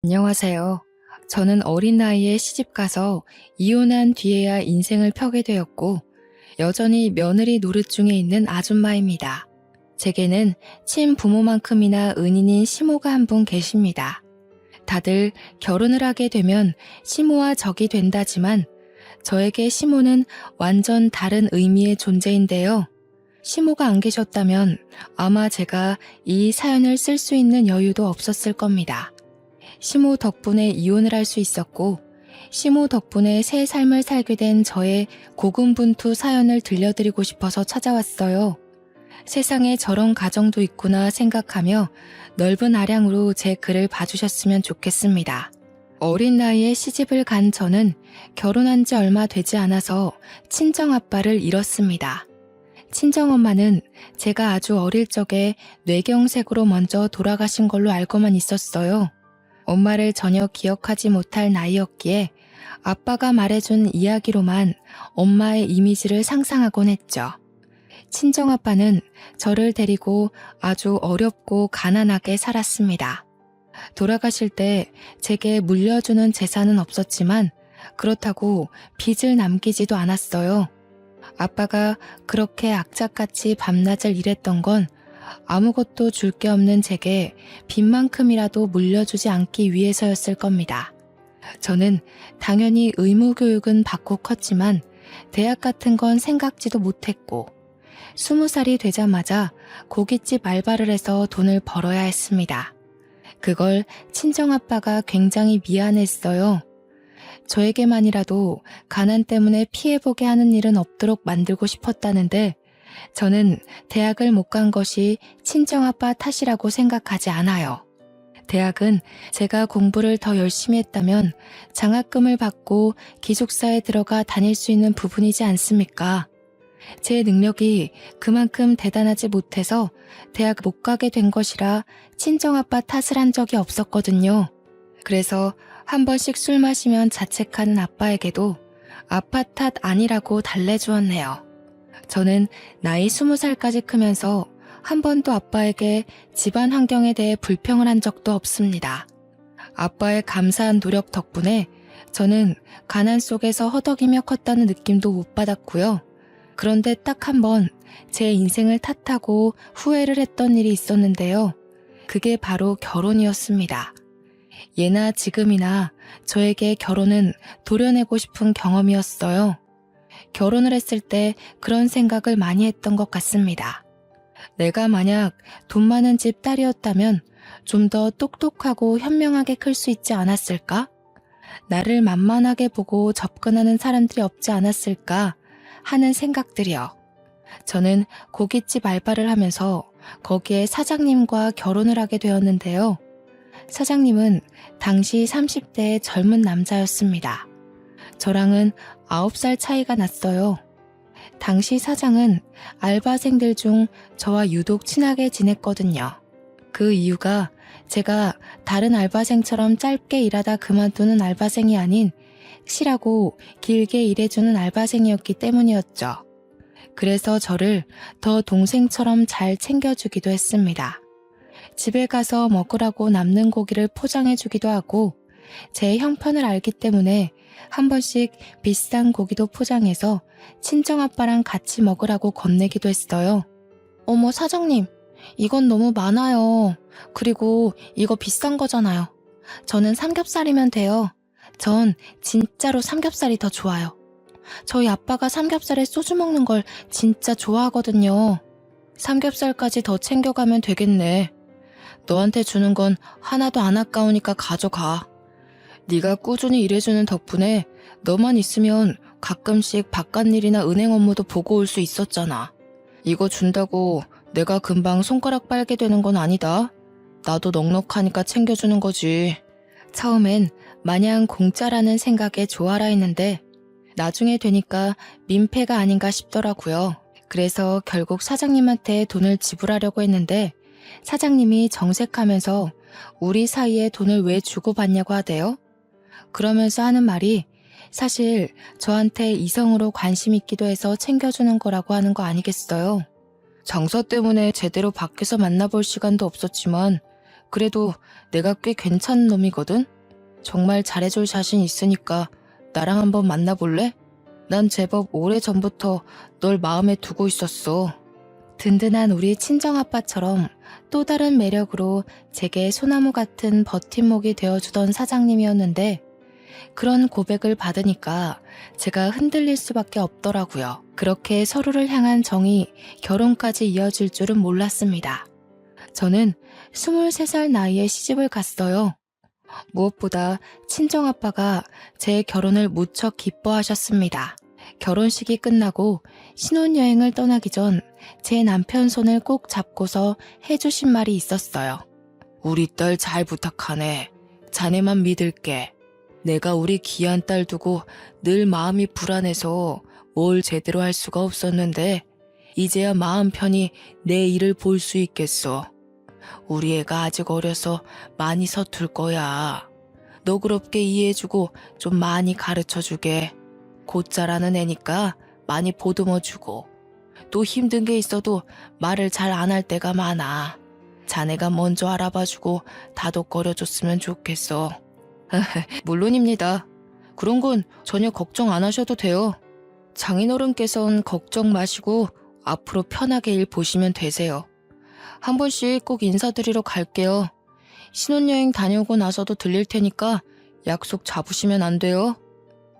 안녕하세요. 저는 어린 나이에 시집가서 이혼한 뒤에야 인생을 펴게 되었고, 여전히 며느리 노릇 중에 있는 아줌마입니다. 제게는 친부모만큼이나 은인인 시모가 한 분 계십니다. 다들 결혼을 하게 되면 시모와 적이 된다지만, 저에게 시모는 완전 다른 의미의 존재인데요. 시모가 안 계셨다면 아마 제가 이 사연을 쓸 수 있는 여유도 없었을 겁니다. 시모 덕분에 이혼을 할 수 있었고, 시모 덕분에 새 삶을 살게 된 저의 고군분투 사연을 들려드리고 싶어서 찾아왔어요. 세상에 저런 가정도 있구나 생각하며 넓은 아량으로 제 글을 봐주셨으면 좋겠습니다. 어린 나이에 시집을 간 저는 결혼한 지 얼마 되지 않아서 친정아빠를 잃었습니다. 친정엄마는 제가 아주 어릴 적에 뇌경색으로 먼저 돌아가신 걸로 알고만 있었어요. 엄마를 전혀 기억하지 못할 나이였기에 아빠가 말해준 이야기로만 엄마의 이미지를 상상하곤 했죠. 친정아빠는 저를 데리고 아주 어렵고 가난하게 살았습니다. 돌아가실 때 제게 물려주는 재산은 없었지만 그렇다고 빚을 남기지도 않았어요. 아빠가 그렇게 악착같이 밤낮을 일했던 건 아무것도 줄 게 없는 제게 빚만큼이라도 물려주지 않기 위해서였을 겁니다. 저는 당연히 의무교육은 받고 컸지만 대학 같은 건 생각지도 못했고 20살이 되자마자 고깃집 알바를 해서 돈을 벌어야 했습니다. 그걸 친정아빠가 굉장히 미안했어요. 저에게만이라도 가난 때문에 피해보게 하는 일은 없도록 만들고 싶었다는데 저는 대학을 못 간 것이 친정아빠 탓이라고 생각하지 않아요. 대학은 제가 공부를 더 열심히 했다면 장학금을 받고 기숙사에 들어가 다닐 수 있는 부분이지 않습니까? 제 능력이 그만큼 대단하지 못해서 대학 못 가게 된 것이라 친정아빠 탓을 한 적이 없었거든요. 그래서 한 번씩 술 마시면 자책하는 아빠에게도 아빠 탓 아니라고 달래주었네요. 저는 나이 20살까지 크면서 한 번도 아빠에게 집안 환경에 대해 불평을 한 적도 없습니다. 아빠의 감사한 노력 덕분에 저는 가난 속에서 허덕이며 컸다는 느낌도 못 받았고요. 그런데 딱 한 번 제 인생을 탓하고 후회를 했던 일이 있었는데요. 그게 바로 결혼이었습니다. 예나 지금이나 저에게 결혼은 도려내고 싶은 경험이었어요. 결혼을 했을 때 그런 생각을 많이 했던 것 같습니다. 내가 만약 돈 많은 집 딸이었다면 좀 더 똑똑하고 현명하게 클 수 있지 않았을까? 나를 만만하게 보고 접근하는 사람들이 없지 않았을까 하는 생각들이요. 저는 고깃집 알바를 하면서 거기에 사장님과 결혼을 하게 되었는데요. 사장님은 당시 30대의 젊은 남자였습니다. 저랑은 9살 차이가 났어요. 당시 사장은 알바생들 중 저와 유독 친하게 지냈거든요. 그 이유가 제가 다른 알바생처럼 짧게 일하다 그만두는 알바생이 아닌 실하고 길게 일해주는 알바생이었기 때문이었죠. 그래서 저를 더 동생처럼 잘 챙겨주기도 했습니다. 집에 가서 먹으라고 남는 고기를 포장해주기도 하고 제 형편을 알기 때문에 한 번씩 비싼 고기도 포장해서 친정아빠랑 같이 먹으라고 건네기도 했어요. 어머 사장님, 이건 너무 많아요. 그리고 이거 비싼 거잖아요. 저는 삼겹살이면 돼요. 전 진짜로 삼겹살이 더 좋아요. 저희 아빠가 삼겹살에 소주 먹는 걸 진짜 좋아하거든요. 삼겹살까지 더 챙겨가면 되겠네. 너한테 주는 건 하나도 안 아까우니까 가져가. 네가 꾸준히 일해주는 덕분에 너만 있으면 가끔씩 바깥일이나 은행 업무도 보고 올 수 있었잖아. 이거 준다고 내가 금방 손가락 빨게 되는 건 아니다. 나도 넉넉하니까 챙겨주는 거지. 처음엔 마냥 공짜라는 생각에 좋아라 했는데 나중에 되니까 민폐가 아닌가 싶더라고요. 그래서 결국 사장님한테 돈을 지불하려고 했는데 사장님이 정색하면서 우리 사이에 돈을 왜 주고받냐고 하대요. 그러면서 하는 말이 사실 저한테 이성으로 관심 있기도 해서 챙겨주는 거라고 하는 거 아니겠어요? 장사 때문에 제대로 밖에서 만나볼 시간도 없었지만 그래도 내가 꽤 괜찮은 놈이거든? 정말 잘해줄 자신 있으니까 나랑 한번 만나볼래? 난 제법 오래전부터 널 마음에 두고 있었어. 든든한 우리 친정아빠처럼 또 다른 매력으로 제게 소나무 같은 버팀목이 되어주던 사장님이었는데 그런 고백을 받으니까 제가 흔들릴 수밖에 없더라고요. 그렇게 서로를 향한 정이 결혼까지 이어질 줄은 몰랐습니다. 저는 23살 나이에 시집을 갔어요. 무엇보다 친정아빠가 제 결혼을 무척 기뻐하셨습니다. 결혼식이 끝나고 신혼여행을 떠나기 전 제 남편 손을 꼭 잡고서 해주신 말이 있었어요. 우리 딸 잘 부탁하네. 자네만 믿을게. 내가 우리 귀한 딸 두고 늘 마음이 불안해서 뭘 제대로 할 수가 없었는데 이제야 마음 편히 내 일을 볼 수 있겠어. 우리 애가 아직 어려서 많이 서툴 거야. 너그럽게 이해해주고 좀 많이 가르쳐주게. 곧 자라는 애니까 많이 보듬어주고. 또 힘든 게 있어도 말을 잘 안 할 때가 많아. 자네가 먼저 알아봐주고 다독거려줬으면 좋겠어. 물론입니다. 그런 건 전혀 걱정 안 하셔도 돼요. 장인어른께선 걱정 마시고 앞으로 편하게 일 보시면 되세요. 한 번씩 꼭 인사드리러 갈게요. 신혼여행 다녀오고 나서도 들릴 테니까 약속 잡으시면 안 돼요?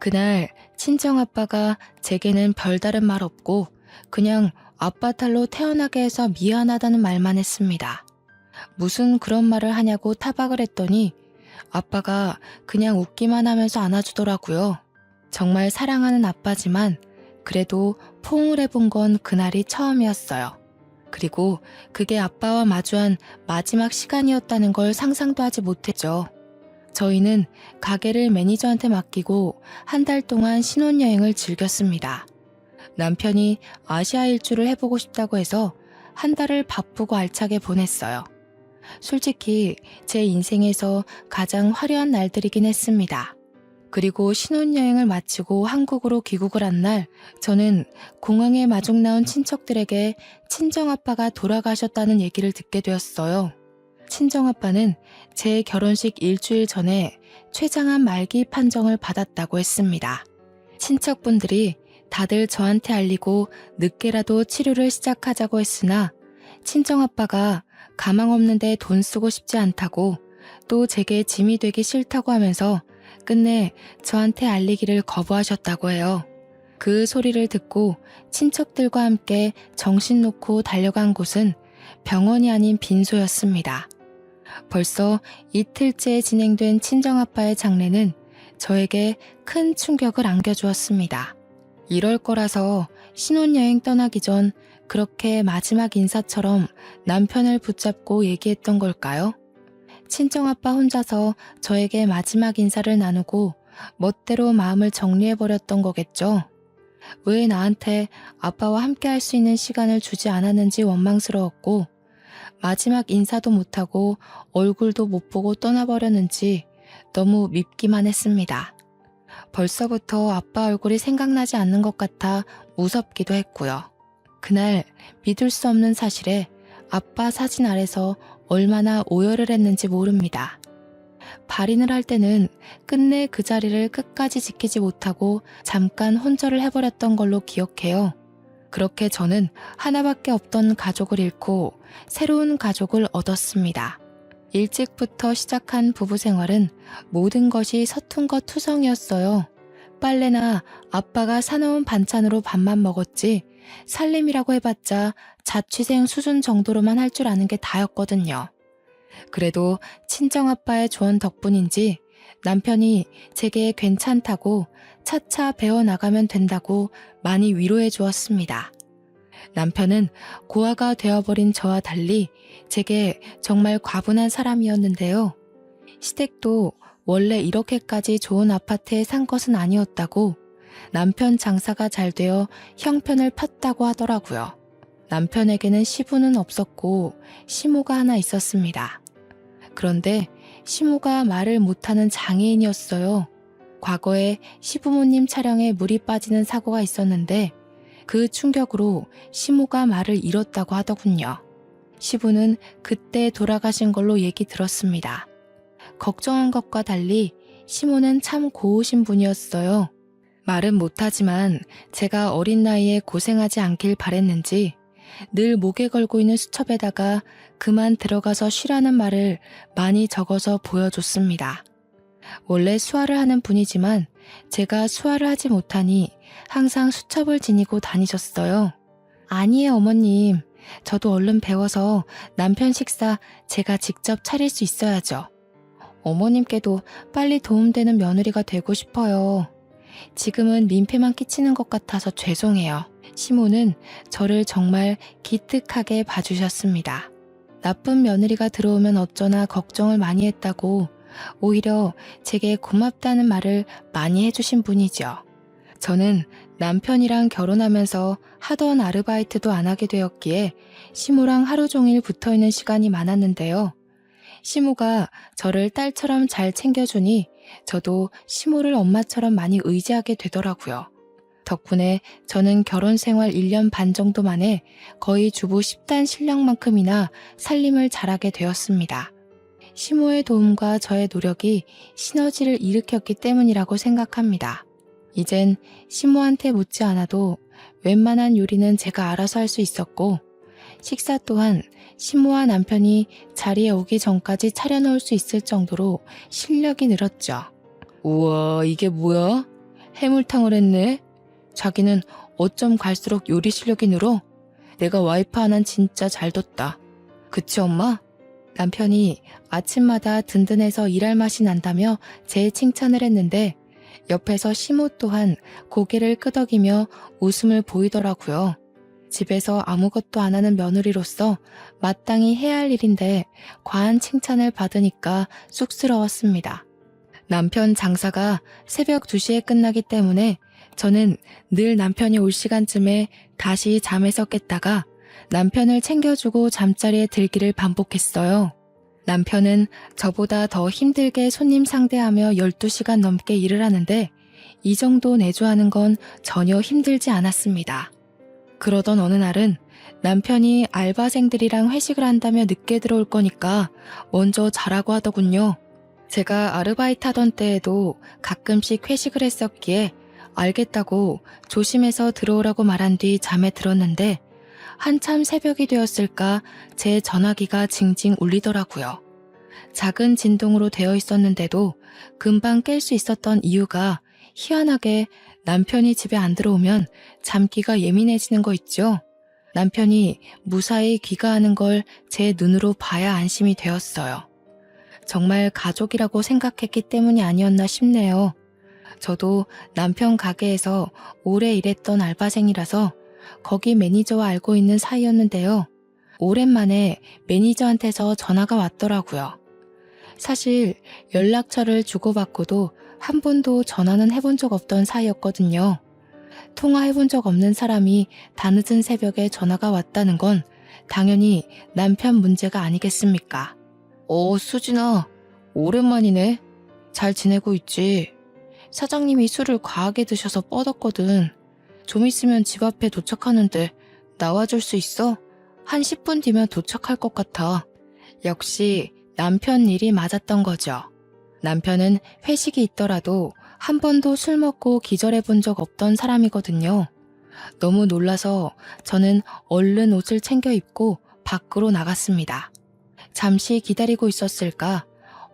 그날 친정아빠가 제게는 별다른 말 없고 그냥 아빠 딸로 태어나게 해서 미안하다는 말만 했습니다. 무슨 그런 말을 하냐고 타박을 했더니 아빠가 그냥 웃기만 하면서 안아주더라고요. 정말 사랑하는 아빠지만 그래도 포옹을 해본 건 그날이 처음이었어요. 그리고 그게 아빠와 마주한 마지막 시간이었다는 걸 상상도 하지 못했죠. 저희는 가게를 매니저한테 맡기고 한 달 동안 신혼여행을 즐겼습니다. 남편이 아시아 일주를 해보고 싶다고 해서 한 달을 바쁘고 알차게 보냈어요. 솔직히 제 인생에서 가장 화려한 날들이긴 했습니다. 그리고 신혼여행을 마치고 한국으로 귀국을 한 날 저는 공항에 마중 나온 친척들에게 친정아빠가 돌아가셨다는 얘기를 듣게 되었어요. 친정아빠는 제 결혼식 일주일 전에 췌장암 말기 판정을 받았다고 했습니다. 친척분들이 다들 저한테 알리고 늦게라도 치료를 시작하자고 했으나 친정아빠가 가망 없는데 돈 쓰고 싶지 않다고 또 제게 짐이 되기 싫다고 하면서 끝내 저한테 알리기를 거부하셨다고 해요. 그 소리를 듣고 친척들과 함께 정신 놓고 달려간 곳은 병원이 아닌 빈소였습니다. 벌써 이틀째 진행된 친정아빠의 장례는 저에게 큰 충격을 안겨주었습니다. 이럴 거라서 신혼여행 떠나기 전 그렇게 마지막 인사처럼 남편을 붙잡고 얘기했던 걸까요? 친정아빠 혼자서 저에게 마지막 인사를 나누고 멋대로 마음을 정리해버렸던 거겠죠. 왜 나한테 아빠와 함께 할 수 있는 시간을 주지 않았는지 원망스러웠고 마지막 인사도 못하고 얼굴도 못 보고 떠나버렸는지 너무 밉기만 했습니다. 벌써부터 아빠 얼굴이 생각나지 않는 것 같아 무섭기도 했고요. 그날 믿을 수 없는 사실에 아빠 사진 아래서 얼마나 오열을 했는지 모릅니다. 발인을 할 때는 끝내 그 자리를 끝까지 지키지 못하고 잠깐 혼절을 해버렸던 걸로 기억해요. 그렇게 저는 하나밖에 없던 가족을 잃고 새로운 가족을 얻었습니다. 일찍부터 시작한 부부 생활은 모든 것이 서툰 것 투성이었어요. 빨래나 아빠가 사놓은 반찬으로 밥만 먹었지 살림이라고 해봤자 자취생 수준 정도로만 할 줄 아는 게 다였거든요. 그래도 친정아빠의 조언 덕분인지 남편이 제게 괜찮다고 차차 배워나가면 된다고 많이 위로해 주었습니다. 남편은 고아가 되어버린 저와 달리 제게 정말 과분한 사람이었는데요. 시댁도 원래 이렇게까지 좋은 아파트에 산 것은 아니었다고 남편 장사가 잘 되어 형편을 폈다고 하더라고요. 남편에게는 시부는 없었고 시모가 하나 있었습니다. 그런데 시모가 말을 못하는 장애인이었어요. 과거에 시부모님 차량에 물이 빠지는 사고가 있었는데 그 충격으로 시모가 말을 잃었다고 하더군요. 시부는 그때 돌아가신 걸로 얘기 들었습니다. 걱정한 것과 달리 시모는 참 고우신 분이었어요. 말은 못하지만 제가 어린 나이에 고생하지 않길 바랬는지 늘 목에 걸고 있는 수첩에다가 그만 들어가서 쉬라는 말을 많이 적어서 보여줬습니다. 원래 수화를 하는 분이지만 제가 수화를 하지 못하니 항상 수첩을 지니고 다니셨어요. 아니에요, 어머님. 저도 얼른 배워서 남편 식사 제가 직접 차릴 수 있어야죠. 어머님께도 빨리 도움되는 며느리가 되고 싶어요. 지금은 민폐만 끼치는 것 같아서 죄송해요. 시모는 저를 정말 기특하게 봐주셨습니다. 나쁜 며느리가 들어오면 어쩌나 걱정을 많이 했다고 오히려 제게 고맙다는 말을 많이 해주신 분이죠. 저는 남편이랑 결혼하면서 하던 아르바이트도 안 하게 되었기에 시모랑 하루 종일 붙어있는 시간이 많았는데요. 시모가 저를 딸처럼 잘 챙겨주니 저도 시모를 엄마처럼 많이 의지하게 되더라고요. 덕분에 저는 결혼 생활 1년 반 정도 만에 거의 주부 10단 실력만큼이나 살림을 잘하게 되었습니다. 시모의 도움과 저의 노력이 시너지를 일으켰기 때문이라고 생각합니다. 이젠 시모한테 묻지 않아도 웬만한 요리는 제가 알아서 할 수 있었고 식사 또한 시모와 남편이 자리에 오기 전까지 차려놓을 수 있을 정도로 실력이 늘었죠. 우와, 이게 뭐야? 해물탕을 했네? 자기는 어쩜 갈수록 요리 실력이 늘어? 내가 와이프 하나는 진짜 잘 뒀다. 그치 엄마? 남편이 아침마다 든든해서 일할 맛이 난다며 제 칭찬을 했는데 옆에서 시모 또한 고개를 끄덕이며 웃음을 보이더라고요. 집에서 아무것도 안 하는 며느리로서 마땅히 해야 할 일인데 과한 칭찬을 받으니까 쑥스러웠습니다. 남편 장사가 새벽 2시에 끝나기 때문에 저는 늘 남편이 올 시간쯤에 다시 잠에서 깼다가 남편을 챙겨주고 잠자리에 들기를 반복했어요. 남편은 저보다 더 힘들게 손님 상대하며 12시간 넘게 일을 하는데 이 정도 내조하는 건 전혀 힘들지 않았습니다. 그러던 어느 날은 남편이 알바생들이랑 회식을 한다며 늦게 들어올 거니까 먼저 자라고 하더군요. 제가 아르바이트 하던 때에도 가끔씩 회식을 했었기에 알겠다고 조심해서 들어오라고 말한 뒤 잠에 들었는데 한참 새벽이 되었을까 제 전화기가 징징 울리더라고요. 작은 진동으로 되어 있었는데도 금방 깰 수 있었던 이유가 희한하게 남편이 집에 안 들어오면 잠기가 예민해지는 거 있죠. 남편이 무사히 귀가하는 걸 제 눈으로 봐야 안심이 되었어요. 정말 가족이라고 생각했기 때문이 아니었나 싶네요. 저도 남편 가게에서 오래 일했던 알바생이라서 거기 매니저와 알고 있는 사이였는데요. 오랜만에 매니저한테서 전화가 왔더라고요. 사실 연락처를 주고받고도 한 번도 전화는 해본 적 없던 사이였거든요. 통화해본 적 없는 사람이 다늦은 새벽에 전화가 왔다는 건 당연히 남편 문제가 아니겠습니까? 수진아, 오랜만이네. 잘 지내고 있지? 사장님이 술을 과하게 드셔서 뻗었거든. 좀 있으면 집 앞에 도착하는데 나와줄 수 있어? 한 10분 뒤면 도착할 것 같아. 역시 남편 일이 맞았던 거죠. 남편은 회식이 있더라도 한 번도 술 먹고 기절해 본 적 없던 사람이거든요. 너무 놀라서 저는 얼른 옷을 챙겨 입고 밖으로 나갔습니다. 잠시 기다리고 있었을까?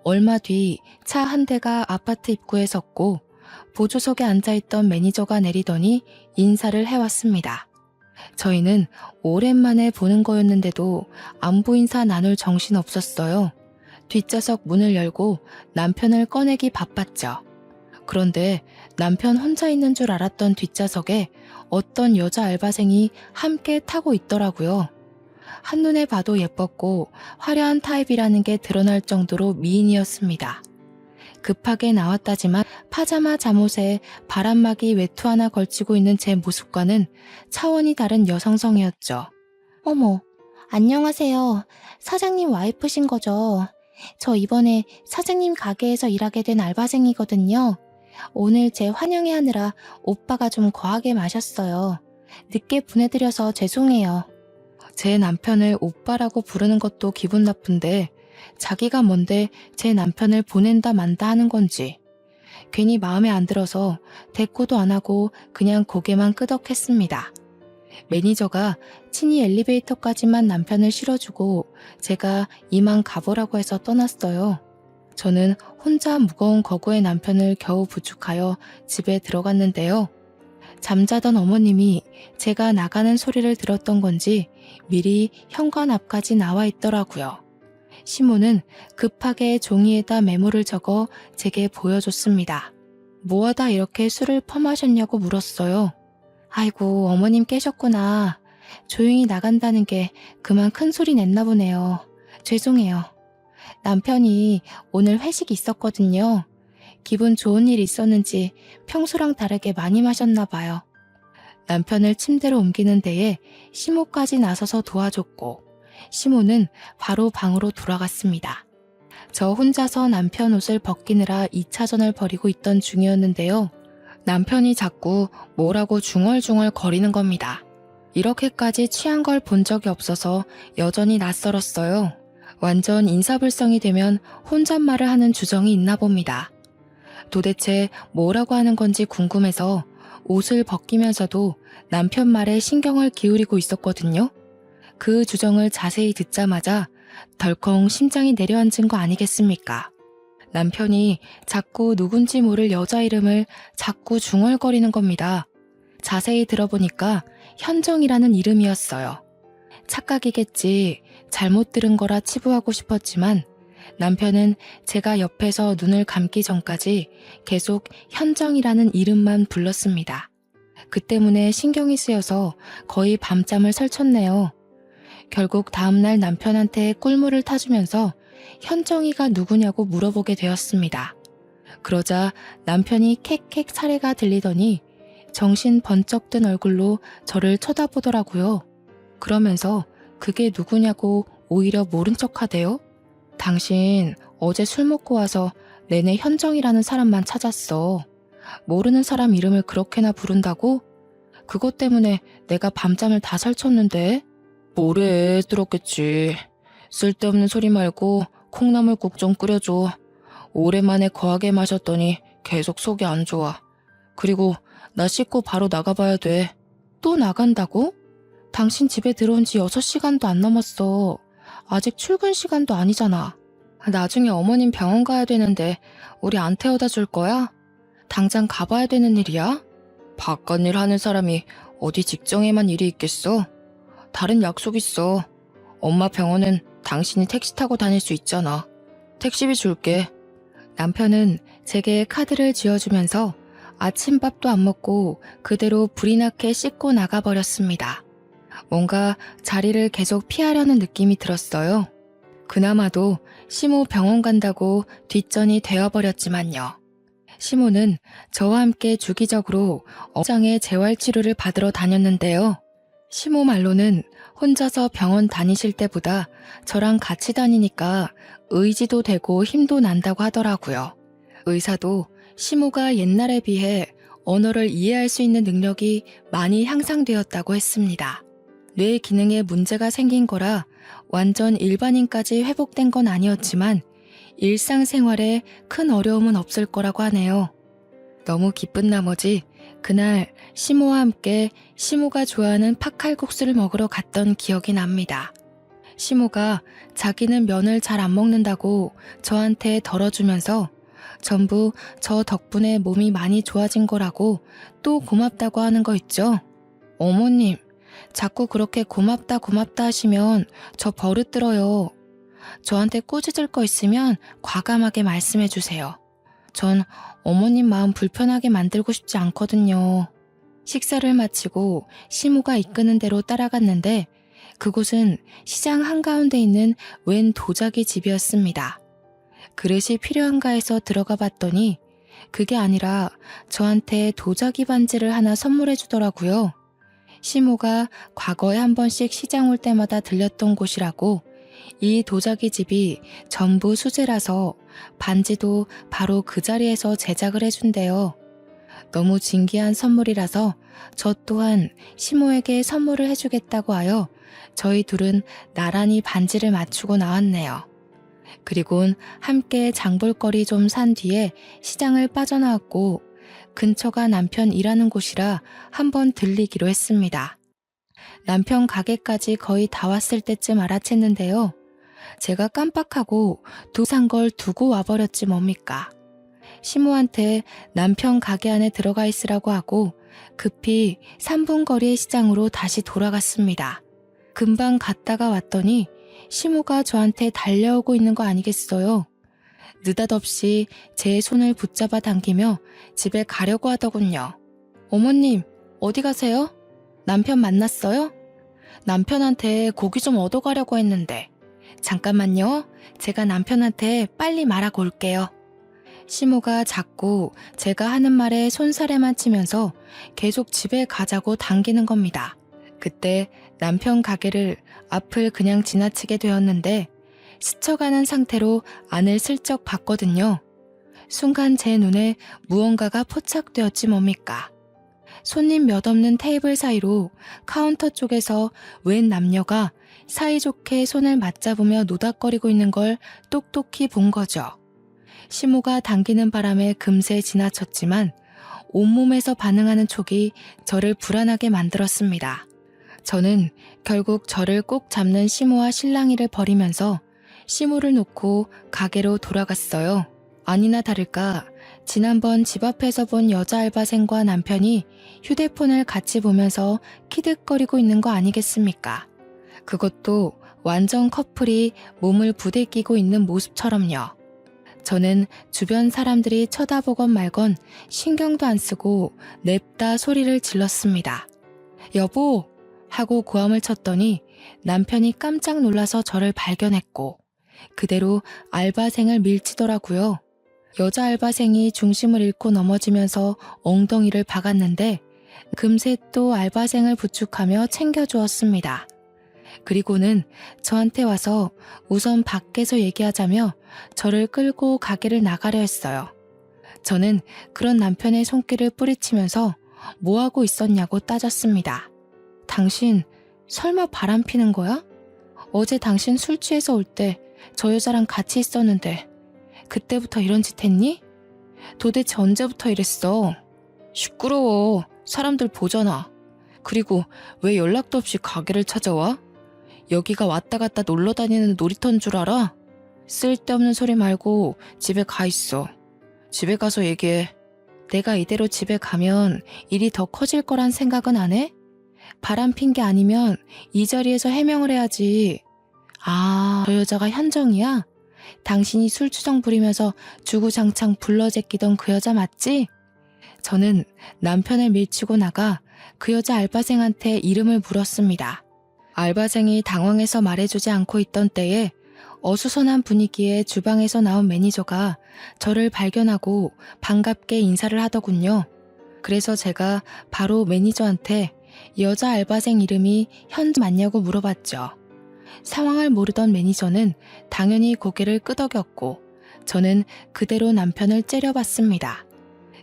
얼마 뒤 차 한 대가 아파트 입구에 섰고 보조석에 앉아있던 매니저가 내리더니 인사를 해왔습니다. 저희는 오랜만에 보는 거였는데도 안부 인사 나눌 정신 없었어요. 뒷좌석 문을 열고 남편을 꺼내기 바빴죠. 그런데 남편 혼자 있는 줄 알았던 뒷좌석에 어떤 여자 알바생이 함께 타고 있더라고요. 한눈에 봐도 예뻤고 화려한 타입이라는 게 드러날 정도로 미인이었습니다. 급하게 나왔다지만 파자마 잠옷에 바람막이 외투 하나 걸치고 있는 제 모습과는 차원이 다른 여성성이었죠. 어머, 안녕하세요. 사장님 와이프신 거죠? 저 이번에 사장님 가게에서 일하게 된 알바생이거든요. 오늘 제 환영회 하느라 오빠가 좀 과하게 마셨어요. 늦게 보내드려서 죄송해요. 제 남편을 오빠라고 부르는 것도 기분 나쁜데 자기가 뭔데 제 남편을 보낸다 만다 하는 건지 괜히 마음에 안 들어서 대꾸도 안 하고 그냥 고개만 끄덕했습니다. 매니저가 친히 엘리베이터까지만 남편을 실어주고 제가 이만 가보라고 해서 떠났어요. 저는 혼자 무거운 거구의 남편을 겨우 부축하여 집에 들어갔는데요. 잠자던 어머님이 제가 나가는 소리를 들었던 건지 미리 현관 앞까지 나와 있더라고요. 시모는 급하게 종이에다 메모를 적어 제게 보여줬습니다. 뭐하다 이렇게 술을 퍼마셨냐고 물었어요. 아이고, 어머님 깨셨구나. 조용히 나간다는 게 그만 큰 소리 냈나 보네요. 죄송해요. 남편이 오늘 회식 있었거든요. 기분 좋은 일 있었는지 평소랑 다르게 많이 마셨나 봐요. 남편을 침대로 옮기는 데에 시모까지 나서서 도와줬고 시모는 바로 방으로 돌아갔습니다. 저 혼자서 남편 옷을 벗기느라 2차전을 벌이고 있던 중이었는데요. 남편이 자꾸 뭐라고 중얼중얼 거리는 겁니다. 이렇게까지 취한 걸 본 적이 없어서 여전히 낯설었어요. 완전 인사불성이 되면 혼잣말을 하는 주정이 있나 봅니다. 도대체 뭐라고 하는 건지 궁금해서 옷을 벗기면서도 남편 말에 신경을 기울이고 있었거든요. 그 주정을 자세히 듣자마자 덜컹 심장이 내려앉은 거 아니겠습니까? 남편이 자꾸 누군지 모를 여자 이름을 자꾸 중얼거리는 겁니다. 자세히 들어보니까 현정이라는 이름이었어요. 착각이겠지, 잘못 들은 거라 치부하고 싶었지만 남편은 제가 옆에서 눈을 감기 전까지 계속 현정이라는 이름만 불렀습니다. 그 때문에 신경이 쓰여서 거의 밤잠을 설쳤네요. 결국 다음날 남편한테 꿀물을 타주면서 현정이가 누구냐고 물어보게 되었습니다. 그러자 남편이 캑캑 사례가 들리더니 정신 번쩍 든 얼굴로 저를 쳐다보더라고요. 그러면서 그게 누구냐고 오히려 모른 척하대요. 당신 어제 술 먹고 와서 내내 현정이라는 사람만 찾았어. 모르는 사람 이름을 그렇게나 부른다고? 그것 때문에 내가 밤잠을 다 설쳤는데? 뭐래, 들었겠지. 쓸데없는 소리 말고 콩나물국 좀 끓여줘. 오랜만에 거하게 마셨더니 계속 속이 안 좋아. 그리고 나 씻고 바로 나가봐야 돼. 또 나간다고? 당신 집에 들어온 지 6시간도 안 넘었어. 아직 출근 시간도 아니잖아. 나중에 어머님 병원 가야 되는데 우리 안 태워다 줄 거야? 당장 가봐야 되는 일이야? 바깥일 하는 사람이 어디 직장에만 일이 있겠어? 다른 약속 있어. 엄마 병원은 당신이 택시 타고 다닐 수 있잖아. 택시비 줄게. 남편은 제게 카드를 쥐어주면서 아침밥도 안 먹고 그대로 불이 나게 씻고 나가버렸습니다. 뭔가 자리를 계속 피하려는 느낌이 들었어요. 그나마도 시모 병원 간다고 뒷전이 되어버렸지만요. 시모는 저와 함께 주기적으로 어장의 재활치료를 받으러 다녔는데요. 시모 말로는 혼자서 병원 다니실 때보다 저랑 같이 다니니까 의지도 되고 힘도 난다고 하더라고요. 의사도 시모가 옛날에 비해 언어를 이해할 수 있는 능력이 많이 향상되었다고 했습니다. 뇌 기능에 문제가 생긴 거라 완전 일반인까지 회복된 건 아니었지만 일상생활에 큰 어려움은 없을 거라고 하네요. 너무 기쁜 나머지 그날 시모와 함께 시모가 좋아하는 팥칼국수를 먹으러 갔던 기억이 납니다. 시모가 자기는 면을 잘 안 먹는다고 저한테 덜어주면서 전부 저 덕분에 몸이 많이 좋아진 거라고 또 고맙다고 하는 거 있죠? 어머님, 자꾸 그렇게 고맙다 하시면 저 버릇 들어요. 저한테 꾸짖을 거 있으면 과감하게 말씀해 주세요. 전 어머님 마음 불편하게 만들고 싶지 않거든요. 식사를 마치고 시모가 이끄는 대로 따라갔는데 그곳은 시장 한가운데 있는 웬 도자기 집이었습니다. 그릇이 필요한가 해서 들어가 봤더니 그게 아니라 저한테 도자기 반지를 하나 선물해 주더라고요. 시모가 과거에 한 번씩 시장 올 때마다 들렸던 곳이라고 이 도자기 집이 전부 수제라서 반지도 바로 그 자리에서 제작을 해준대요. 너무 진귀한 선물이라서 저 또한 시모에게 선물을 해주겠다고 하여 저희 둘은 나란히 반지를 맞추고 나왔네요. 그리곤 함께 장볼거리 좀 산 뒤에 시장을 빠져나왔고 근처가 남편 일하는 곳이라 한번 들리기로 했습니다. 남편 가게까지 거의 다 왔을 때쯤 알아챘는데요. 제가 깜빡하고 산 걸 두고 와버렸지 뭡니까. 시모한테 남편 가게 안에 들어가 있으라고 하고 급히 3분 거리의 시장으로 다시 돌아갔습니다. 금방 갔다가 왔더니 시모가 저한테 달려오고 있는 거 아니겠어요? 느닷없이 제 손을 붙잡아 당기며 집에 가려고 하더군요. 어머님, 어디 가세요? 남편 만났어요? 남편한테 고기 좀 얻어가려고 했는데. 잠깐만요. 제가 남편한테 빨리 말하고 올게요. 시모가 자꾸 제가 하는 말에 손사래만 치면서 계속 집에 가자고 당기는 겁니다. 그때 남편 가게를 앞을 그냥 지나치게 되었는데 스쳐가는 상태로 안을 슬쩍 봤거든요. 순간 제 눈에 무언가가 포착되었지 뭡니까. 손님 몇 없는 테이블 사이로 카운터 쪽에서 웬 남녀가 사이좋게 손을 맞잡으며 노닥거리고 있는 걸 똑똑히 본 거죠. 시모가 당기는 바람에 금세 지나쳤지만 온몸에서 반응하는 촉이 저를 불안하게 만들었습니다. 저는 결국 저를 꼭 잡는 시모와 실랑이를 벌이면서 시모를 놓고 가게로 돌아갔어요. 아니나 다를까 지난번 집 앞에서 본 여자 알바생과 남편이 휴대폰을 같이 보면서 키득거리고 있는 거 아니겠습니까? 그것도 완전 커플이 몸을 부대끼고 있는 모습처럼요. 저는 주변 사람들이 쳐다보건 말건 신경도 안 쓰고 냅다 소리를 질렀습니다. 여보! 하고 고함을 쳤더니 남편이 깜짝 놀라서 저를 발견했고 그대로 알바생을 밀치더라고요. 여자 알바생이 중심을 잃고 넘어지면서 엉덩이를 박았는데 금세 또 알바생을 부축하며 챙겨주었습니다. 그리고는 저한테 와서 우선 밖에서 얘기하자며 저를 끌고 가게를 나가려 했어요. 저는 그런 남편의 손길을 뿌리치면서 뭐하고 있었냐고 따졌습니다. 당신 설마 바람 피는 거야? 어제 당신 술 취해서 올 때 저 여자랑 같이 있었는데 그때부터 이런 짓 했니? 도대체 언제부터 이랬어? 시끄러워. 사람들 보잖아. 그리고 왜 연락도 없이 가게를 찾아와? 여기가 왔다 갔다 놀러 다니는 놀이터인 줄 알아? 쓸데없는 소리 말고 집에 가 있어. 집에 가서 얘기해. 내가 이대로 집에 가면 일이 더 커질 거란 생각은 안 해? 바람 핀 게 아니면 이 자리에서 해명을 해야지. 아, 저 여자가 현정이야? 당신이 술주정 부리면서 주구장창 불러제끼던 그 여자 맞지? 저는 남편을 밀치고 나가 그 여자 알바생한테 이름을 물었습니다. 알바생이 당황해서 말해주지 않고 있던 때에 어수선한 분위기에 주방에서 나온 매니저가 저를 발견하고 반갑게 인사를 하더군요. 그래서 제가 바로 매니저한테 여자 알바생 이름이 현정 맞냐고 물어봤죠. 상황을 모르던 매니저는 당연히 고개를 끄덕였고 저는 그대로 남편을 째려봤습니다.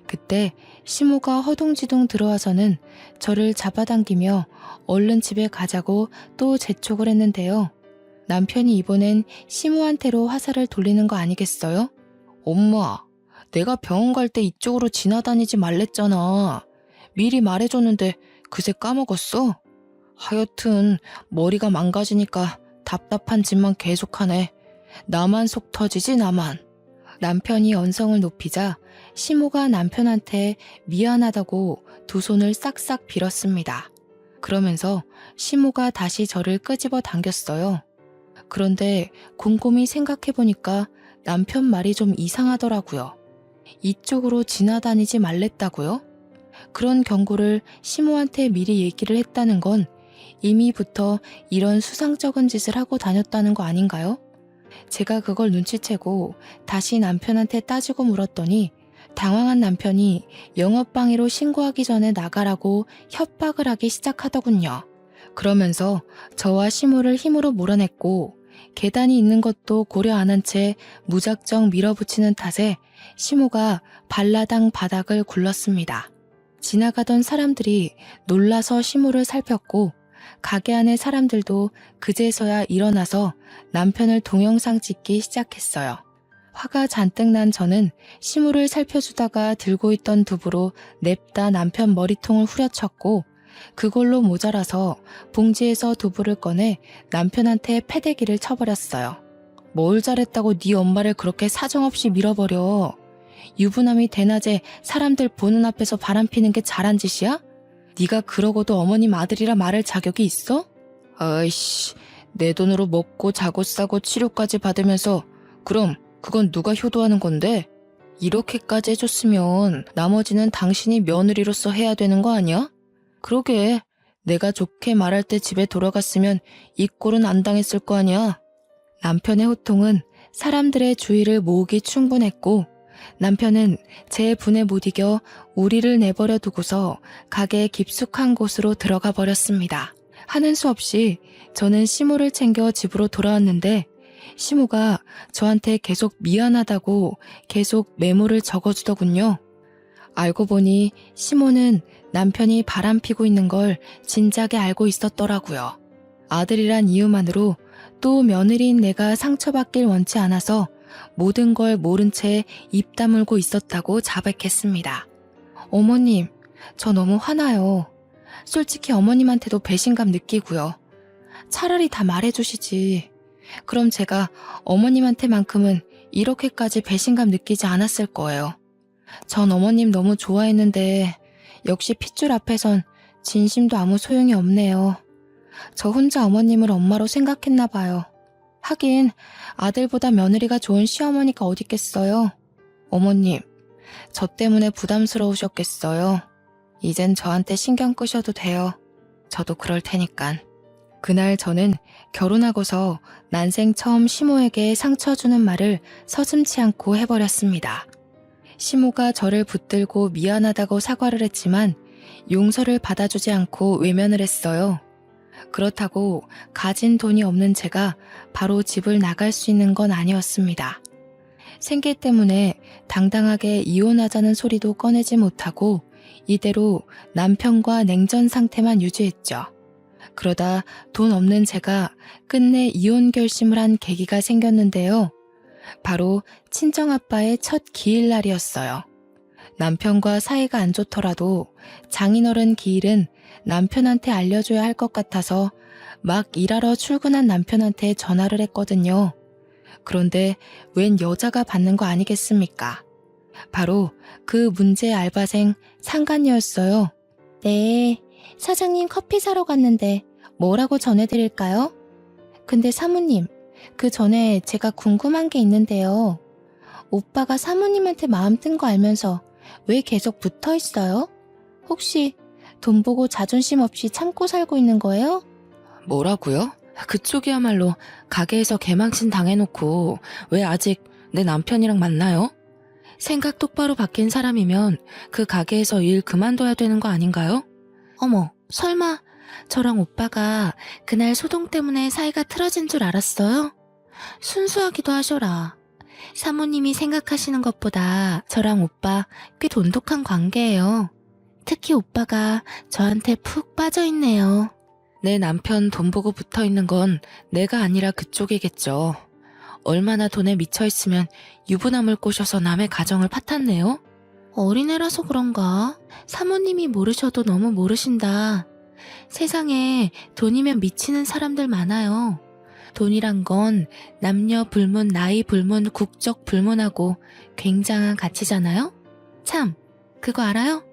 그때 시모가 허둥지둥 들어와서는 저를 잡아당기며 얼른 집에 가자고 또 재촉을 했는데요. 남편이 이번엔 시모한테로 화살을 돌리는 거 아니겠어요? 엄마, 내가 병원 갈 때 이쪽으로 지나다니지 말랬잖아. 미리 말해줬는데 그새 까먹었어? 하여튼 머리가 망가지니까 답답한 짓만 계속하네. 나만 속 터지지 나만. 남편이 언성을 높이자 시모가 남편한테 미안하다고 두 손을 싹싹 빌었습니다. 그러면서 시모가 다시 저를 끄집어 당겼어요. 그런데 곰곰이 생각해보니까 남편 말이 좀 이상하더라고요. 이쪽으로 지나다니지 말랬다고요? 그런 경고를 시모한테 미리 얘기를 했다는 건 이미부터 이런 수상쩍은 짓을 하고 다녔다는 거 아닌가요? 제가 그걸 눈치채고 다시 남편한테 따지고 물었더니 당황한 남편이 영업방해로 신고하기 전에 나가라고 협박을 하기 시작하더군요. 그러면서 저와 시모를 힘으로 몰아냈고 계단이 있는 것도 고려 안 한 채 무작정 밀어붙이는 탓에 시모가 발라당 바닥을 굴렀습니다. 지나가던 사람들이 놀라서 시모를 살폈고 가게 안의 사람들도 그제서야 일어나서 남편을 동영상 찍기 시작했어요. 화가 잔뜩 난 저는 시무를 살펴주다가 들고 있던 두부로 냅다 남편 머리통을 후려쳤고 그걸로 모자라서 봉지에서 두부를 꺼내 남편한테 패대기를 쳐버렸어요. 뭘 잘했다고 네 엄마를 그렇게 사정없이 밀어버려. 유부남이 대낮에 사람들 보는 앞에서 바람피는 게 잘한 짓이야? 네가 그러고도 어머님 아들이라 말할 자격이 있어? 아이씨, 내 돈으로 먹고 자고 싸고 치료까지 받으면서 그럼 그건 누가 효도하는 건데? 이렇게까지 해줬으면 나머지는 당신이 며느리로서 해야 되는 거 아니야? 그러게, 내가 좋게 말할 때 집에 돌아갔으면 이 꼴은 안 당했을 거 아니야? 남편의 호통은 사람들의 주의를 모으기 충분했고 남편은 제 분에 못 이겨 우리를 내버려 두고서 가게의 깊숙한 곳으로 들어가 버렸습니다. 하는 수 없이 저는 시모를 챙겨 집으로 돌아왔는데 시모가 저한테 계속 미안하다고 계속 메모를 적어주더군요. 알고 보니 시모는 남편이 바람피고 있는 걸 진작에 알고 있었더라고요. 아들이란 이유만으로 또 며느리인 내가 상처받길 원치 않아서 모든 걸 모른 채 입 다물고 있었다고 자백했습니다. 어머님, 저 너무 화나요. 솔직히 어머님한테도 배신감 느끼고요. 차라리 다 말해주시지. 그럼 제가 어머님한테만큼은 이렇게까지 배신감 느끼지 않았을 거예요. 전 어머님 너무 좋아했는데 역시 핏줄 앞에선 진심도 아무 소용이 없네요. 저 혼자 어머님을 엄마로 생각했나 봐요. 하긴 아들보다 며느리가 좋은 시어머니가 어딨겠어요. 어머님, 저 때문에 부담스러우셨겠어요. 이젠 저한테 신경 끄셔도 돼요. 저도 그럴 테니깐. 그날 저는 결혼하고서 난생 처음 시모에게 상처 주는 말을 서슴지 않고 해버렸습니다. 시모가 저를 붙들고 미안하다고 사과를 했지만 용서를 받아주지 않고 외면을 했어요. 그렇다고 가진 돈이 없는 제가 바로 집을 나갈 수 있는 건 아니었습니다. 생계 때문에 당당하게 이혼하자는 소리도 꺼내지 못하고 이대로 남편과 냉전 상태만 유지했죠. 그러다 돈 없는 제가 끝내 이혼 결심을 한 계기가 생겼는데요. 바로 친정아빠의 첫 기일날이었어요. 남편과 사이가 안 좋더라도 장인어른 기일은 남편한테 알려줘야 할 것 같아서 막 일하러 출근한 남편한테 전화를 했거든요. 그런데 웬 여자가 받는 거 아니겠습니까? 바로 그 문제 알바생 상간녀였어요. 네, 사장님 커피 사러 갔는데 뭐라고 전해드릴까요? 근데 사모님, 그 전에 제가 궁금한 게 있는데요. 오빠가 사모님한테 마음 뜬 거 알면서 왜 계속 붙어 있어요? 혹시 돈 보고 자존심 없이 참고 살고 있는 거예요? 뭐라고요? 그쪽이야말로 가게에서 개망신 당해놓고 왜 아직 내 남편이랑 만나요? 생각 똑바로 바뀐 사람이면 그 가게에서 일 그만둬야 되는 거 아닌가요? 어머, 설마 저랑 오빠가 그날 소동 때문에 사이가 틀어진 줄 알았어요? 순수하기도 하셔라. 사모님이 생각하시는 것보다 저랑 오빠 꽤 돈독한 관계예요. 특히 오빠가 저한테 푹 빠져있네요. 내 남편 돈 보고 붙어있는 건 내가 아니라 그쪽이겠죠. 얼마나 돈에 미쳐있으면 유부남을 꼬셔서 남의 가정을 파탄내요? 어린애라서 그런가? 사모님이 모르셔도 너무 모르신다. 세상에 돈이면 미치는 사람들 많아요. 돈이란 건 남녀 불문, 나이 불문, 국적 불문하고 굉장한 가치잖아요? 참, 그거 알아요?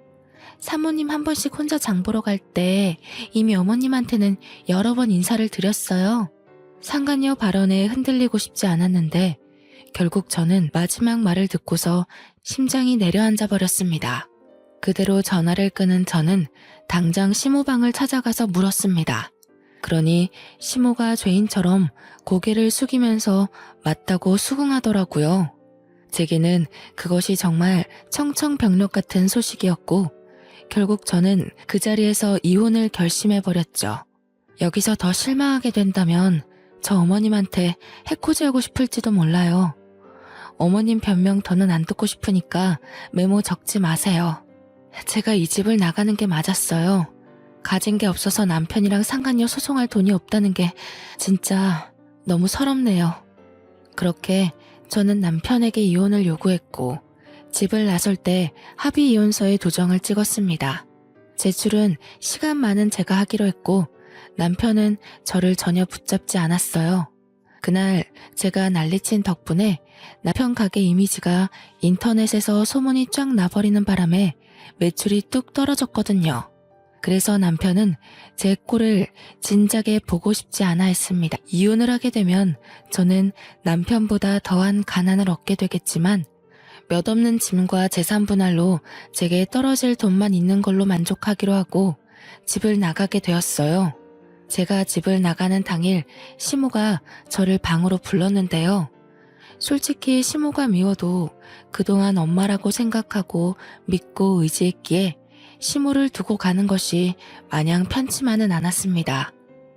사모님 한 번씩 혼자 장 보러 갈 때 이미 어머님한테는 여러 번 인사를 드렸어요. 상간녀 발언에 흔들리고 싶지 않았는데 결국 저는 마지막 말을 듣고서 심장이 내려앉아 버렸습니다. 그대로 전화를 끊은 저는 당장 시모방을 찾아가서 물었습니다. 그러니 시모가 죄인처럼 고개를 숙이면서 맞다고 수긍하더라고요. 제게는 그것이 정말 청천벽력 같은 소식이었고 결국 저는 그 자리에서 이혼을 결심해버렸죠. 여기서 더 실망하게 된다면 저 어머님한테 해코지하고 싶을지도 몰라요. 어머님 변명 더는 안 듣고 싶으니까 메모 적지 마세요. 제가 이 집을 나가는 게 맞았어요. 가진 게 없어서 남편이랑 상간녀 소송할 돈이 없다는 게 진짜 너무 서럽네요. 그렇게 저는 남편에게 이혼을 요구했고 집을 나설 때 합의 이혼서에 도장을 찍었습니다. 제출은 시간 많은 제가 하기로 했고 남편은 저를 전혀 붙잡지 않았어요. 그날 제가 난리친 덕분에 남편 가게 이미지가 인터넷에서 소문이 쫙 나버리는 바람에 매출이 뚝 떨어졌거든요. 그래서 남편은 제 꼴을 진작에 보고 싶지 않아 했습니다. 이혼을 하게 되면 저는 남편보다 더한 가난을 얻게 되겠지만 몇 없는 짐과 재산 분할로 제게 떨어질 돈만 있는 걸로 만족하기로 하고 집을 나가게 되었어요. 제가 집을 나가는 당일 시모가 저를 방으로 불렀는데요. 솔직히 시모가 미워도 그동안 엄마라고 생각하고 믿고 의지했기에 시모를 두고 가는 것이 마냥 편치만은 않았습니다.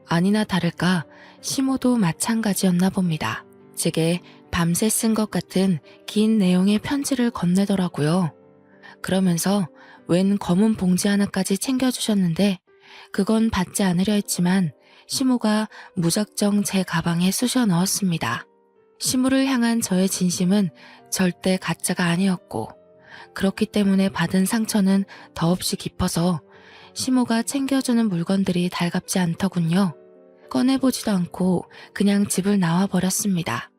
아니나 다를까 시모도 마찬가지였나 봅니다. 제게 밤새 쓴 것 같은 긴 내용의 편지를 건네더라고요. 그러면서 웬 검은 봉지 하나까지 챙겨주셨는데 그건 받지 않으려 했지만 시모가 무작정 제 가방에 쑤셔 넣었습니다. 시모를 향한 저의 진심은 절대 가짜가 아니었고 그렇기 때문에 받은 상처는 더없이 깊어서 시모가 챙겨주는 물건들이 달갑지 않더군요. 꺼내보지도 않고 그냥 집을 나와버렸습니다.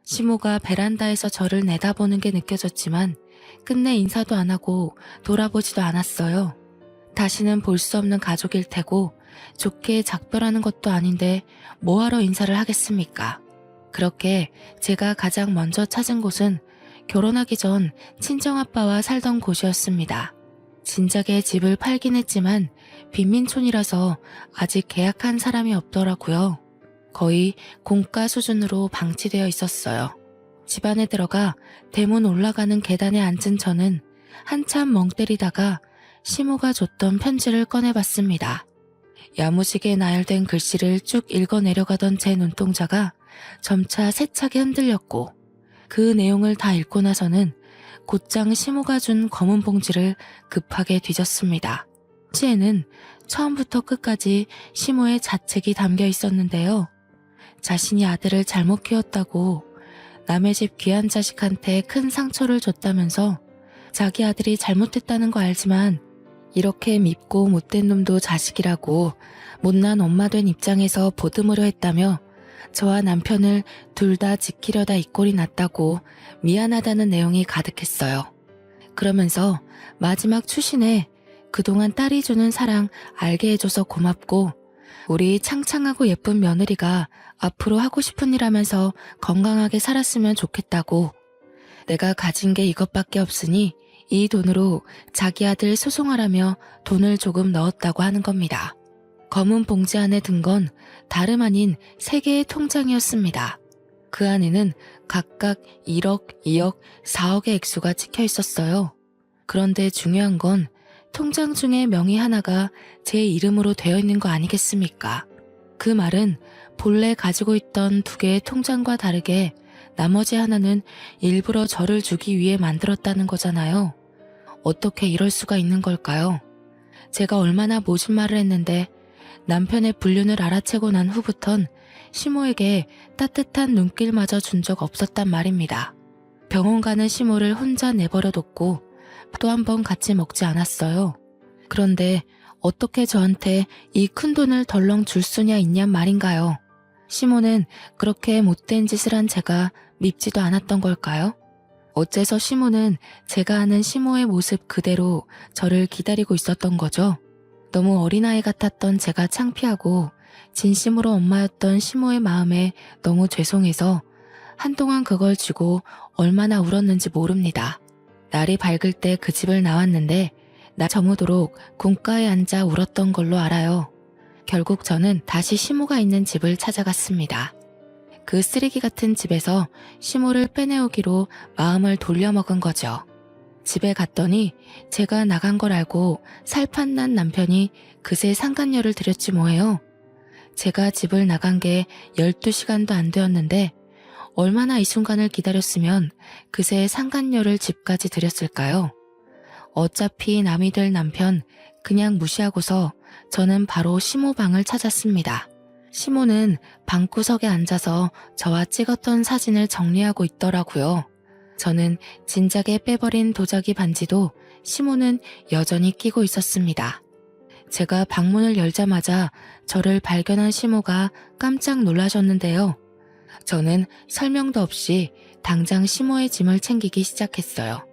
시모가 베란다에서 저를 내다보는 게 느껴졌지만 끝내 인사도 안 하고 돌아보지도 않았어요. 다시는 볼 수 없는 가족일 테고 좋게 작별하는 것도 아닌데 뭐하러 인사를 하겠습니까? 그렇게 제가 가장 먼저 찾은 곳은 결혼하기 전 친정아빠와 살던 곳이었습니다. 진작에 집을 팔긴 했지만 빈민촌이라서 아직 계약한 사람이 없더라고요. 거의 공가 수준으로 방치되어 있었어요. 집 안에 들어가 대문 올라가는 계단에 앉은 저는 한참 멍 때리다가 시모가 줬던 편지를 꺼내봤습니다. 야무지게 나열된 글씨를 쭉 읽어 내려가던 제 눈동자가 점차 세차게 흔들렸고 그 내용을 다 읽고 나서는 곧장 시모가 준 검은 봉지를 급하게 뒤졌습니다. 편지에는 처음부터 끝까지 시모의 자책이 담겨 있었는데요. 자신이 아들을 잘못 키웠다고 남의 집 귀한 자식한테 큰 상처를 줬다면서 자기 아들이 잘못했다는 거 알지만 이렇게 밉고 못된 놈도 자식이라고 못난 엄마 된 입장에서 보듬으려 했다며 저와 남편을 둘 다 지키려다 이 꼴이 났다고 미안하다는 내용이 가득했어요. 그러면서 마지막 추신에 그동안 딸이 주는 사랑 알게 해줘서 고맙고 우리 창창하고 예쁜 며느리가 앞으로 하고 싶은 일 하면서 건강하게 살았으면 좋겠다고 내가 가진 게 이것밖에 없으니 이 돈으로 자기 아들 소송하라며 돈을 조금 넣었다고 하는 겁니다. 검은 봉지 안에 든 건 다름 아닌 3개의 통장이었습니다. 그 안에는 각각 1억, 2억, 4억의 액수가 찍혀 있었어요. 그런데 중요한 건 통장 중에 명의 하나가 제 이름으로 되어 있는 거 아니겠습니까? 그 말은 본래 가지고 있던 2개의 통장과 다르게 나머지 하나는 일부러 저를 주기 위해 만들었다는 거잖아요. 어떻게 이럴 수가 있는 걸까요? 제가 얼마나 모진 말을 했는데 남편의 불륜을 알아채고 난 후부턴 시모에게 따뜻한 눈길마저 준 적 없었단 말입니다. 병원 가는 시모를 혼자 내버려뒀고 또 한 번 같이 먹지 않았어요. 그런데 어떻게 저한테 이 큰 돈을 덜렁 줄 수냐 있냔 말인가요? 시모는 그렇게 못된 짓을 한 제가 밉지도 않았던 걸까요? 어째서 시모는 제가 아는 시모의 모습 그대로 저를 기다리고 있었던 거죠? 너무 어린아이 같았던 제가 창피하고 진심으로 엄마였던 시모의 마음에 너무 죄송해서 한동안 그걸 쥐고 얼마나 울었는지 모릅니다. 날이 밝을 때 그 집을 나왔는데 나 저무도록 군가에 앉아 울었던 걸로 알아요. 결국 저는 다시 시모가 있는 집을 찾아갔습니다. 그 쓰레기 같은 집에서 시모를 빼내오기로 마음을 돌려먹은 거죠. 집에 갔더니 제가 나간 걸 알고 살판난 남편이 그새 상간녀를 들였지 뭐예요. 제가 집을 나간 게 12시간도 안 되었는데 얼마나 이 순간을 기다렸으면 그새 상간녀를 집까지 들였을까요? 어차피 남이 될 남편 그냥 무시하고서 저는 바로 시모 방을 찾았습니다. 시모는 방구석에 앉아서 저와 찍었던 사진을 정리하고 있더라고요. 저는 진작에 빼버린 도자기 반지도 시모는 여전히 끼고 있었습니다. 제가 방문을 열자마자 저를 발견한 시모가 깜짝 놀라셨는데요. 저는 설명도 없이 당장 시모의 짐을 챙기기 시작했어요.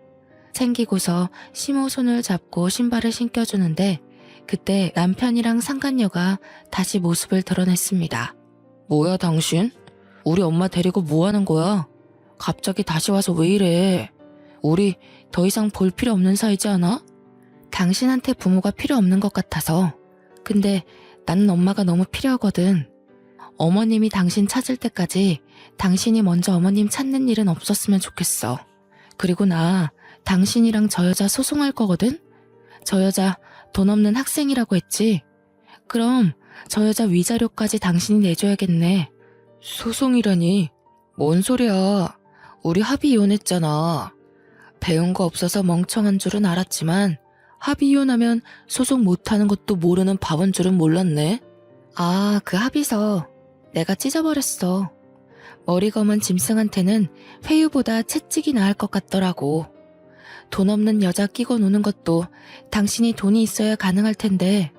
챙기고서 시모 손을 잡고 신발을 신겨주는데 그때 남편이랑 상간녀가 다시 모습을 드러냈습니다. 뭐야 당신? 우리 엄마 데리고 뭐 하는 거야? 갑자기 다시 와서 왜 이래? 우리 더 이상 볼 필요 없는 사이지 않아? 당신한테 부모가 필요 없는 것 같아서. 근데 나는 엄마가 너무 필요하거든. 어머님이 당신 찾을 때까지 당신이 먼저 어머님 찾는 일은 없었으면 좋겠어. 그리고 나 당신이랑 저 여자 소송할 거거든? 저 여자 돈 없는 학생이라고 했지? 그럼 저 여자 위자료까지 당신이 내줘야겠네. 소송이라니? 뭔 소리야. 우리 합의 이혼했잖아. 배운 거 없어서 멍청한 줄은 알았지만 합의 이혼하면 소송 못하는 것도 모르는 바본 줄은 몰랐네. 아, 그 합의서 내가 찢어버렸어. 머리 검은 짐승한테는 회유보다 채찍이 나을 것 같더라고. 돈 없는 여자 끼고 노는 것도 당신이 돈이 있어야 가능할 텐데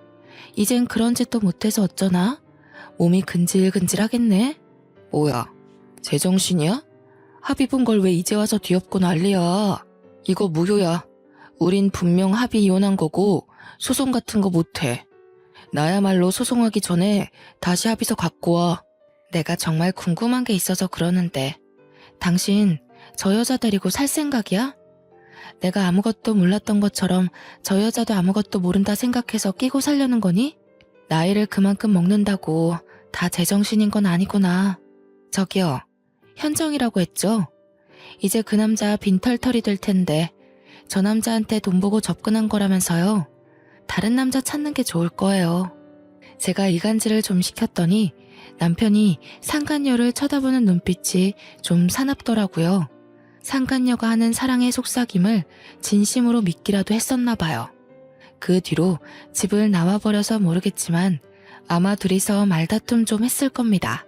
이젠 그런 짓도 못해서 어쩌나? 몸이 근질근질하겠네? 뭐야, 제정신이야? 합의 본 걸 왜 이제 와서 뒤엎고 난리야. 이거 무효야. 우린 분명 합의 이혼한 거고 소송 같은 거 못해. 나야말로 소송하기 전에 다시 합의서 갖고 와. 내가 정말 궁금한 게 있어서 그러는데 당신 저 여자 데리고 살 생각이야? 내가 아무것도 몰랐던 것처럼 저 여자도 아무것도 모른다 생각해서 끼고 살려는 거니? 나이를 그만큼 먹는다고 다 제정신인 건 아니구나. 저기요, 현정이라고 했죠? 이제 그 남자 빈털털이 될 텐데 저 남자한테 돈 보고 접근한 거라면서요. 다른 남자 찾는 게 좋을 거예요. 제가 이간질을 좀 시켰더니 남편이 상간녀를 쳐다보는 눈빛이 좀 사납더라고요. 상간녀가 하는 사랑의 속삭임을 진심으로 믿기라도 했었나 봐요. 그 뒤로 집을 나와버려서 모르겠지만 아마 둘이서 말다툼 좀 했을 겁니다.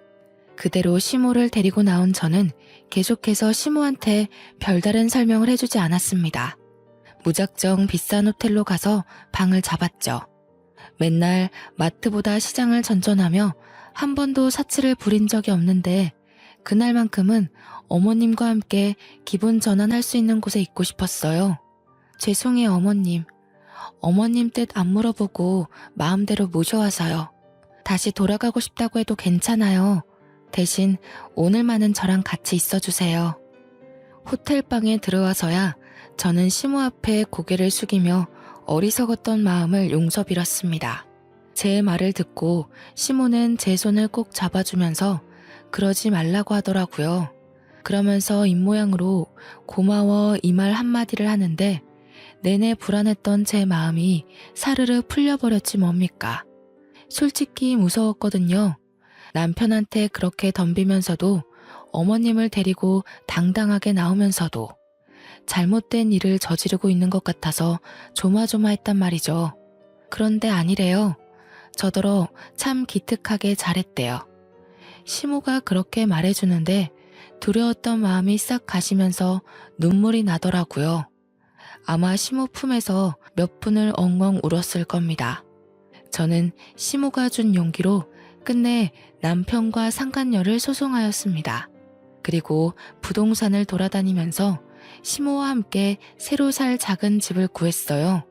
그대로 시모를 데리고 나온 저는 계속해서 시모한테 별다른 설명을 해주지 않았습니다. 무작정 비싼 호텔로 가서 방을 잡았죠. 맨날 마트보다 시장을 전전하며 한 번도 사치를 부린 적이 없는데 그날만큼은 어머님과 함께 기분 전환할 수 있는 곳에 있고 싶었어요. 죄송해요 어머님. 어머님 뜻 안 물어보고 마음대로 모셔와서요. 다시 돌아가고 싶다고 해도 괜찮아요. 대신 오늘만은 저랑 같이 있어주세요. 호텔방에 들어와서야 저는 시모 앞에 고개를 숙이며 어리석었던 마음을 용서 빌었습니다. 제 말을 듣고 시모는 제 손을 꼭 잡아주면서 그러지 말라고 하더라고요. 그러면서 입모양으로 고마워 이 말 한마디를 하는데 내내 불안했던 제 마음이 사르르 풀려버렸지 뭡니까. 솔직히 무서웠거든요. 남편한테 그렇게 덤비면서도 어머님을 데리고 당당하게 나오면서도 잘못된 일을 저지르고 있는 것 같아서 조마조마했단 말이죠. 그런데 아니래요. 저더러 참 기특하게 잘했대요. 시모가 그렇게 말해주는데 두려웠던 마음이 싹 가시면서 눈물이 나더라고요. 아마 시모 품에서 몇 분을 엉엉 울었을 겁니다. 저는 시모가 준 용기로 끝내 남편과 상간녀를 소송하였습니다. 그리고 부동산을 돌아다니면서 시모와 함께 새로 살 작은 집을 구했어요.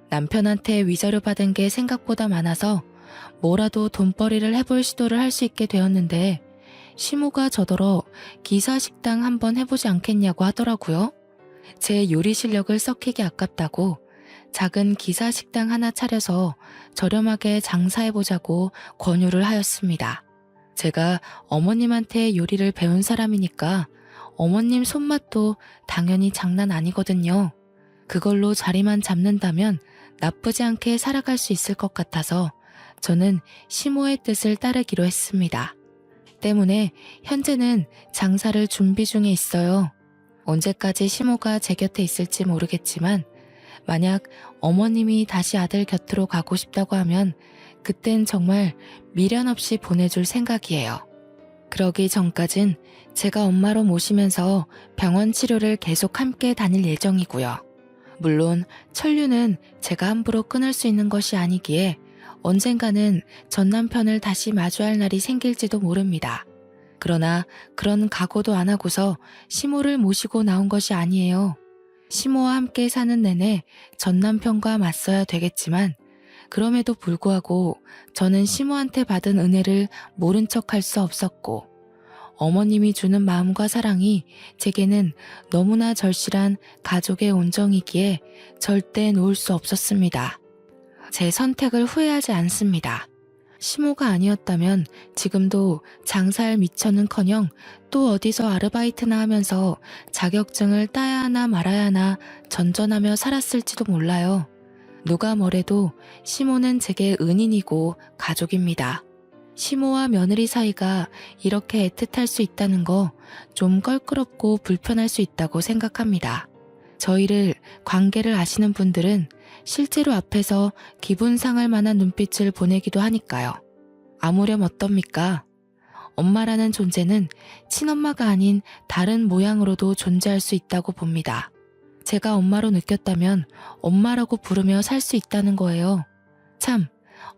남편한테 위자료 받은 게 생각보다 많아서 뭐라도 돈벌이를 해볼 시도를 할 수 있게 되었는데 시모가 저더러 기사식당 한번 해보지 않겠냐고 하더라고요. 제 요리 실력을 썩히기 아깝다고 작은 기사식당 하나 차려서 저렴하게 장사해보자고 권유를 하였습니다. 제가 어머님한테 요리를 배운 사람이니까 어머님 손맛도 당연히 장난 아니거든요. 그걸로 자리만 잡는다면 나쁘지 않게 살아갈 수 있을 것 같아서 저는 시모의 뜻을 따르기로 했습니다. 때문에 현재는 장사를 준비 중에 있어요. 언제까지 시모가 제 곁에 있을지 모르겠지만 만약 어머님이 다시 아들 곁으로 가고 싶다고 하면 그땐 정말 미련 없이 보내줄 생각이에요. 그러기 전까진 제가 엄마로 모시면서 병원 치료를 계속 함께 다닐 예정이고요. 물론 천류는 제가 함부로 끊을 수 있는 것이 아니기에 언젠가는 전 남편을 다시 마주할 날이 생길지도 모릅니다. 그러나 그런 각오도 안 하고서 시모를 모시고 나온 것이 아니에요. 시모와 함께 사는 내내 전 남편과 맞서야 되겠지만 그럼에도 불구하고 저는 시모한테 받은 은혜를 모른 척할 수 없었고 어머님이 주는 마음과 사랑이 제게는 너무나 절실한 가족의 온정이기에 절대 놓을 수 없었습니다. 제 선택을 후회하지 않습니다. 시모가 아니었다면 지금도 장사할 미천은커녕 또 어디서 아르바이트나 하면서 자격증을 따야 하나 말아야 하나 전전하며 살았을지도 몰라요. 누가 뭐래도 시모는 제게 은인이고 가족입니다. 시모와 며느리 사이가 이렇게 애틋할 수 있다는 거 좀 껄끄럽고 불편할 수 있다고 생각합니다. 저희를 관계를 아시는 분들은 실제로 앞에서 기분 상할 만한 눈빛을 보내기도 하니까요. 아무렴 어떻습니까? 엄마라는 존재는 친엄마가 아닌 다른 모양으로도 존재할 수 있다고 봅니다. 제가 엄마로 느꼈다면 엄마라고 부르며 살 수 있다는 거예요. 참,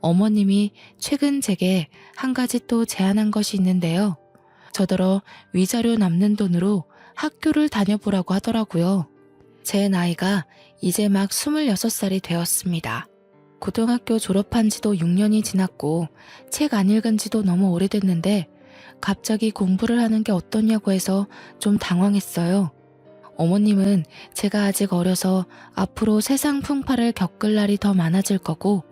어머님이 최근 제게 한 가지 또 제안한 것이 있는데요. 저더러 위자료 남는 돈으로 학교를 다녀보라고 하더라고요. 제 나이가 이제 막 26살이 되었습니다. 고등학교 졸업한 지도 6년이 지났고 책 안 읽은 지도 너무 오래됐는데 갑자기 공부를 하는 게 어떠냐고 해서 좀 당황했어요. 어머님은 제가 아직 어려서 앞으로 세상 풍파를 겪을 날이 더 많아질 거고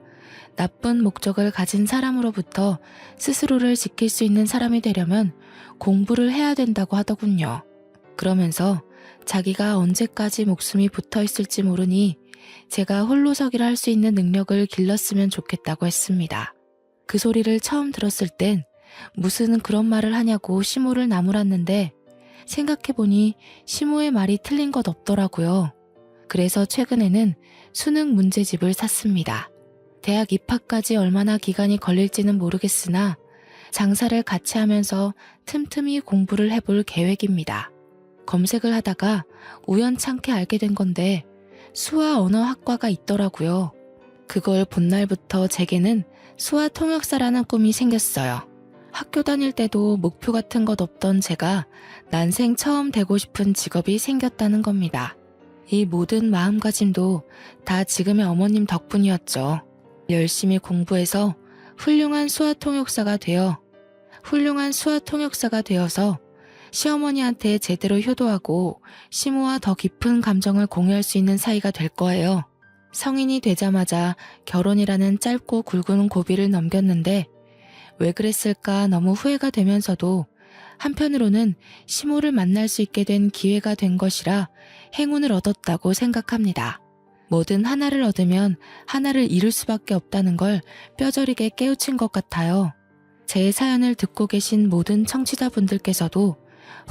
나쁜 목적을 가진 사람으로부터 스스로를 지킬 수 있는 사람이 되려면 공부를 해야 된다고 하더군요. 그러면서 자기가 언제까지 목숨이 붙어 있을지 모르니 제가 홀로서기를 할 수 있는 능력을 길렀으면 좋겠다고 했습니다. 그 소리를 처음 들었을 땐 무슨 그런 말을 하냐고 시모를 나무랐는데 생각해보니 시모의 말이 틀린 것 없더라고요. 그래서 최근에는 수능 문제집을 샀습니다. 대학 입학까지 얼마나 기간이 걸릴지는 모르겠으나 장사를 같이 하면서 틈틈이 공부를 해볼 계획입니다. 검색을 하다가 우연찮게 알게 된 건데 수화 언어학과가 있더라고요. 그걸 본 날부터 제게는 수화 통역사라는 꿈이 생겼어요. 학교 다닐 때도 목표 같은 것 없던 제가 난생 처음 되고 싶은 직업이 생겼다는 겁니다. 이 모든 마음가짐도 다 지금의 어머님 덕분이었죠. 열심히 공부해서 훌륭한 수화 통역사가 되어서 시어머니한테 제대로 효도하고 시모와 더 깊은 감정을 공유할 수 있는 사이가 될 거예요. 성인이 되자마자 결혼이라는 짧고 굵은 고비를 넘겼는데 왜 그랬을까 너무 후회가 되면서도 한편으로는 시모를 만날 수 있게 된 기회가 된 것이라 행운을 얻었다고 생각합니다. 뭐든 하나를 얻으면 하나를 잃을 수밖에 없다는 걸 뼈저리게 깨우친 것 같아요. 제 사연을 듣고 계신 모든 청취자분들께서도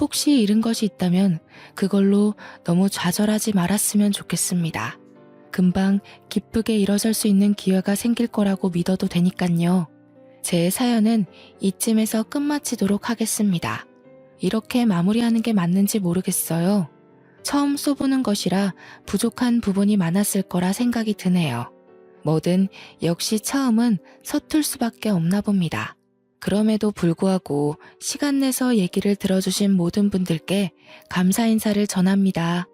혹시 잃은 것이 있다면 그걸로 너무 좌절하지 말았으면 좋겠습니다. 금방 기쁘게 일어설 수 있는 기회가 생길 거라고 믿어도 되니깐요. 제 사연은 이쯤에서 끝마치도록 하겠습니다. 이렇게 마무리하는 게 맞는지 모르겠어요. 처음 써보는 것이라 부족한 부분이 많았을 거라 생각이 드네요. 뭐든 역시 처음은 서툴 수밖에 없나 봅니다. 그럼에도 불구하고 시간 내서 얘기를 들어주신 모든 분들께 감사 인사를 전합니다.